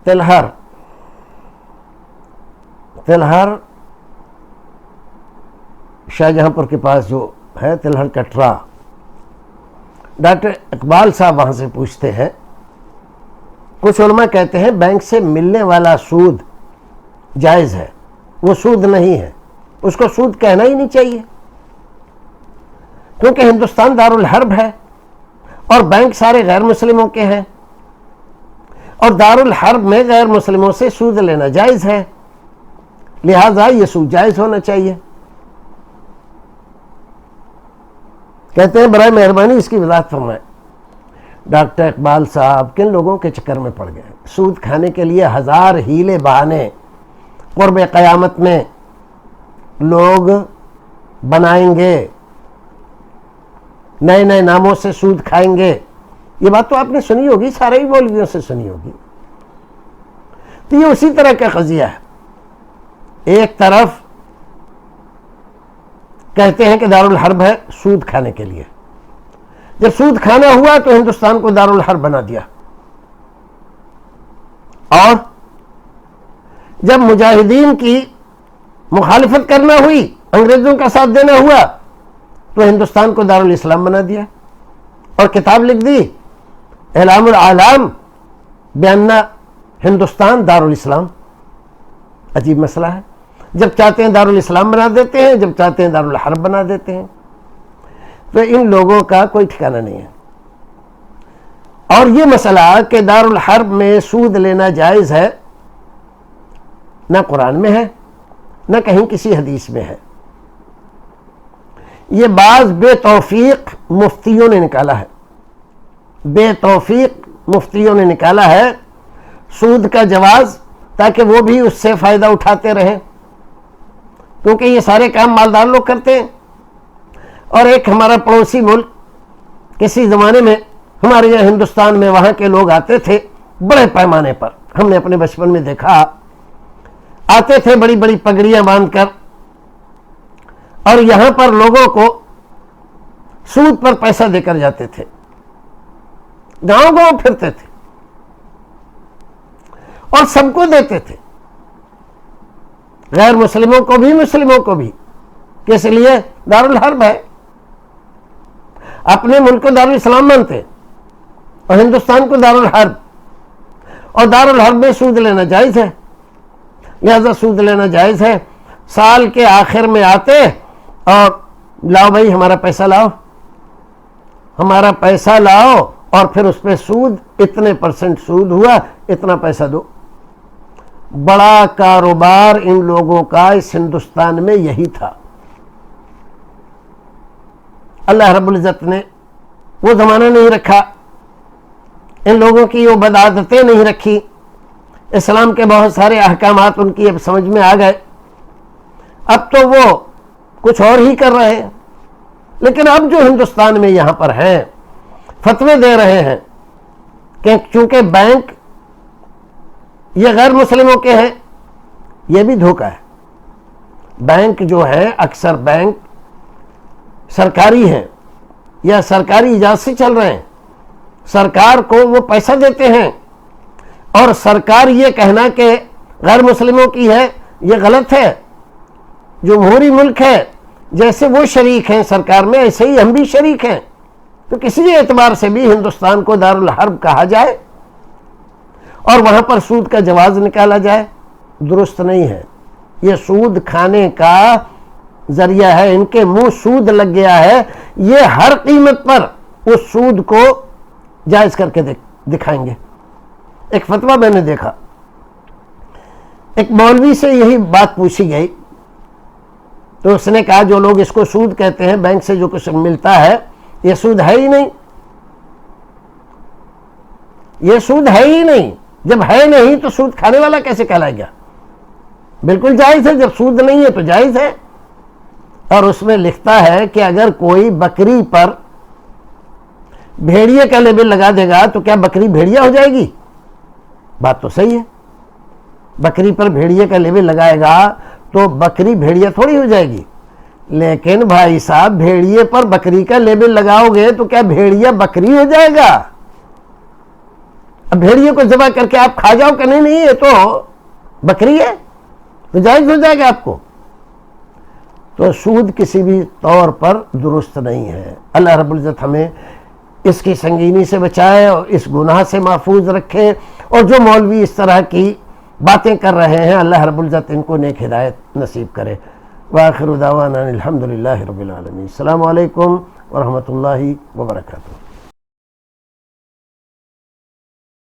تلہر شاہجہاں پور کے پاس جو ہے تلہر کٹرا، ڈاکٹر اقبال صاحب وہاں سے پوچھتے ہیں، کچھ علماء کہتے ہیں بینک سے ملنے والا سود جائز ہے، وہ سود نہیں ہے، اس کو سود کہنا ہی نہیں چاہیے، کیونکہ ہندوستان دارالحرب ہے اور بینک سارے غیر مسلموں کے ہیں، اور دارالحرب میں غیر مسلموں سے سود لینا جائز ہے، لہذا یہ سود جائز ہونا چاہیے۔ کہتے ہیں برائے مہربانی اس کی وضاحت فرمائیں۔ ڈاکٹر اقبال صاحب کن لوگوں کے چکر میں پڑ گئے؟ سود کھانے کے لیے ہزار ہیلے بہانے قرب قیامت میں لوگ بنائیں گے، نئے نئے ناموں سے سود کھائیں گے۔ یہ بات تو آپ نے سنی ہوگی، سارے ہی مولویوں سے سنی ہوگی۔ تو یہ اسی طرح کا قضیہ ہے، ایک طرف کہتے ہیں کہ دارالحرب ہے سود کھانے کے لیے، جب سود کھانا ہوا تو ہندوستان کو دارالحرب بنا دیا، اور جب مجاہدین کی مخالفت کرنا ہوئی، انگریزوں کا ساتھ دینا ہوا، تو ہندوستان کو دارالاسلام بنا دیا اور کتاب لکھ دی اعلام العالم بأن ہندوستان دارالاسلام۔ عجیب مسئلہ ہے، جب چاہتے ہیں دارالاسلام بنا دیتے ہیں، جب چاہتے ہیں دارالحرب بنا دیتے ہیں۔ تو ان لوگوں کا کوئی ٹھکانہ نہیں ہے۔ اور یہ مسئلہ کہ دارالحرب میں سود لینا جائز ہے، نہ قرآن میں ہے نہ کہیں کسی حدیث میں ہے، یہ بعض بے توفیق مفتیوں نے نکالا ہے، بے توفیق مفتیوں نے نکالا ہے سود کا جواز، تاکہ وہ بھی اس سے فائدہ اٹھاتے رہیں، کیونکہ یہ سارے کام مالدار لوگ کرتے ہیں۔ اور ایک ہمارا پڑوسی ملک کسی زمانے میں ہمارے یہاں ہندوستان میں وہاں کے لوگ آتے تھے بڑے پیمانے پر، ہم نے اپنے بچپن میں دیکھا، آتے تھے بڑی بڑی پگڑیاں باندھ کر، اور یہاں پر لوگوں کو سود پر پیسہ دے کر جاتے تھے، گاؤں گاؤں پھرتے تھے اور سب کو دیتے تھے، غیر مسلموں کو بھی مسلموں کو بھی۔ کس لیے؟ دارالحرب ہے، اپنے ملک کو دارالاسلام مانتے اور ہندوستان کو دارالحرب، اور دارالحرب میں سود لینا جائز ہے، لہذا سود لینا جائز ہے۔ سال کے آخر میں آتے اور لاؤ بھائی ہمارا پیسہ لاؤ، ہمارا پیسہ لاؤ، اور پھر اس پہ سود، اتنے پرسنٹ سود ہوا، اتنا پیسہ دو۔ بڑا کاروبار ان لوگوں کا اس ہندوستان میں یہی تھا۔ اللہ رب العزت نے وہ زمانہ نہیں رکھا، ان لوگوں کی وہ بدعادتیں نہیں رکھی، اسلام کے بہت سارے احکامات ان کی اب سمجھ میں آ گئے، اب تو وہ کچھ اور ہی کر رہے ہیں۔ لیکن اب جو ہندوستان میں یہاں پر ہیں فتوے دے رہے ہیں کہ چونکہ بینک یہ غیر مسلموں کے ہیں، یہ بھی دھوکہ ہے۔ بینک جو ہے، اکثر بینک سرکاری ہیں یا سرکاری اجازت سے چل رہے ہیں، سرکار کو وہ پیسہ دیتے ہیں، اور سرکار یہ کہنا کہ غیر مسلموں کی ہے یہ غلط ہے۔ جمہوری ملک ہے، جیسے وہ شریک ہیں سرکار میں، ایسے ہی ہم بھی شریک ہیں، تو کسی اعتبار سے بھی ہندوستان کو دارالحرب کہا جائے اور وہاں پر سود کا جواز نکالا جائے، درست نہیں ہے۔ یہ سود کھانے کا ذریعہ ہے، ان کے منہ سود لگ گیا ہے، یہ ہر قیمت پر اس سود کو جائز کر کے دکھائیں گے۔ ایک فتویٰ میں نے دیکھا، ایک مولوی سے یہی بات پوچھی گئی، تو اس نے کہا جو لوگ اس کو سود کہتے ہیں، بینک سے جو کچھ ملتا ہے یہ سود ہے ہی نہیں، یہ سود ہے ہی نہیں۔ جب ہے نہیں تو سود کھانے والا کیسے کہلائے گا؟ بالکل جائز ہے، جب سود نہیں ہے تو جائز ہے۔ اور اس میں لکھتا ہے کہ اگر کوئی بکری پر بھیڑیے کا لیبل لگا دے گا تو کیا بکری بھیڑیا ہو جائے گی؟ بات تو صحیح ہے، بکری پر بھیڑیے کا لیبل لگائے گا تو بکری بھیڑیا تھوڑی ہو جائے گی۔ لیکن بھائی صاحب، بھیڑیے پر بکری کا لیبل لگاؤ گے تو کیا بھیڑیا بکری ہو جائے گا؟ اب بھیڑیے کو ذبح کر کے آپ کھا جاؤ کہ نہیں یہ تو بکری ہے تو جائز ہو جائے گا آپ کو. تو سود کسی بھی طور پر درست نہیں ہے. اللہ رب العزت ہمیں اس کی سنگینی سے بچائے اور اس گناہ سے محفوظ رکھے. اور جو مولوی اس طرح کی باتیں کر رہے ہیں اللہ رب العزت ان کو نیک ہدایت نصیب کرے. وآخر دعوانا الحمدللہ رب العالمین. السلام علیکم ورحمۃ اللہ وبرکاتہ.